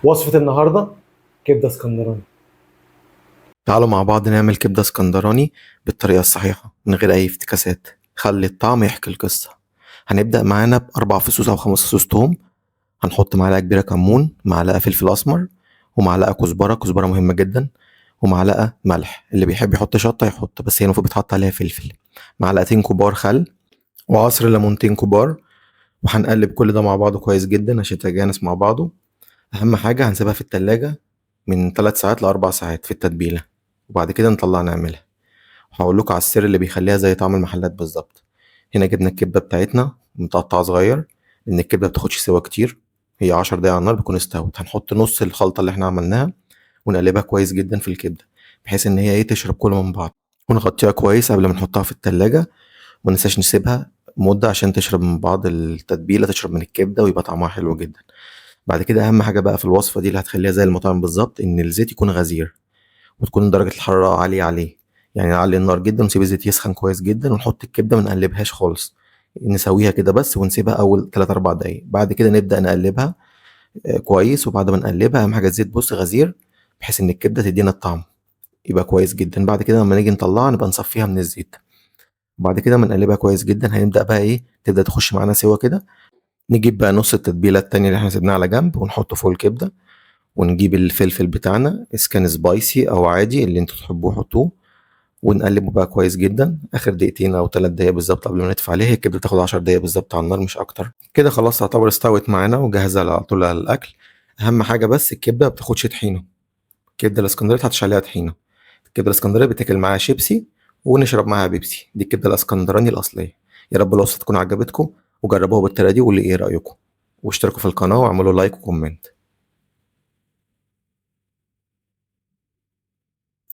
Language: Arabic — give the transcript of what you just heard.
وصفة النهاردة كبدة اسكندراني. تعالوا مع بعض نعمل كبدة اسكندراني بالطريقة الصحيحة من غير أي افتكاسات. خلي الطعم يحكي القصة. هنبدأ معانا بأربع فصوص أو خمس فصوص توم. هنحط معلقة كبيرة كمون، معلقة فلفل أسمر، ومعلقة كزبرة، كزبرة مهمة جدا، ومعلقة ملح. اللي بيحب يحط شطة يحط، بس هي المفروض بيتحط عليها فلفل. معلقتين كبار خل، وعصر ليمونتين كبار. وهنقلب كل ده مع بعضه كويس جدا عشان يتجانس مع بعضه. أهم حاجة هنسيبها في التلاجة من 3 ساعات لأربع ساعات في التتبيلة، وبعد كده نطلع نعملها. هقول لكم على السر اللي بيخليها زي طعم المحلات بالظبط. هنا جبنا الكبدة بتاعتنا متقطعة صغير، لأن الكبدة بتاخدش سوا كتير. هي 10 دقايق على النار بتكون استوت. هنحط نص الخلطة اللي احنا عملناها ونقلبها كويس جدا في الكبدة، بحيث إن هي تشرب كل من بعض. ونغطيها كويس قبل ما نحطها في التلاجة. ومننساش نسيبها مدة عشان تشرب من بعض التتبيلة، تشرب من الكبدة ويبقى طعمها حلو جدا. بعد كده أهم حاجة بقى في الوصفة دي اللي هتخليها زي المطاعم بالظبط، إن الزيت يكون غزير وتكون درجة الحرارة عالية عليه. يعني نعلي النار جدا ونسيب الزيت يسخن كويس جدا، ونحط الكبدة منقلبهاش خالص. نسويها كده بس ونسيبها أول 3 4 دقايق. بعد كده نبدأ نقلبها كويس. وبعد ما نقلبها أهم حاجة الزيت بص غزير، بحيث إن الكبدة تدينا الطعم يبقى كويس جدا. بعد كده لما نيجي نطلعها نبقى نصفيها من الزيت. وبعد كده ما نقلبها كويس جدا هنبدأ بقى تبدأ تخش معانا سوا كده. نجيب بقى نص التتبيلة التانية اللي احنا سيبناها على جنب ونحطه فوق الكبدة. ونجيب الفلفل بتاعنا إذا كان سبايسي أو عادي اللي انتوا تحبوه حطوه. ونقلبه بقى كويس جدا اخر دقيقتين او 3 دقايق بالظبط قبل ما نطفي عليه. الكبده بتاخد 10 دقايق بالظبط على النار مش اكتر كده. خلاص تعتبر استوت معانا وجاهزه على طول على الاكل. اهم حاجه بس الكبده ما بتاخدش طحينه. الكبده الاسكندريه تحطش عليها طحينه. الكبده الاسكندريه بتاكل معاها شيبسي ونشرب معاها بيبسي. دي الكبده الاسكندراني الاصليه. يا رب الوصفه تكون عجبتكم، وجربوها بالطريقه دي وقولي ايه رايكم. واشتركوا في القناه واعملوا لايك وكومنت.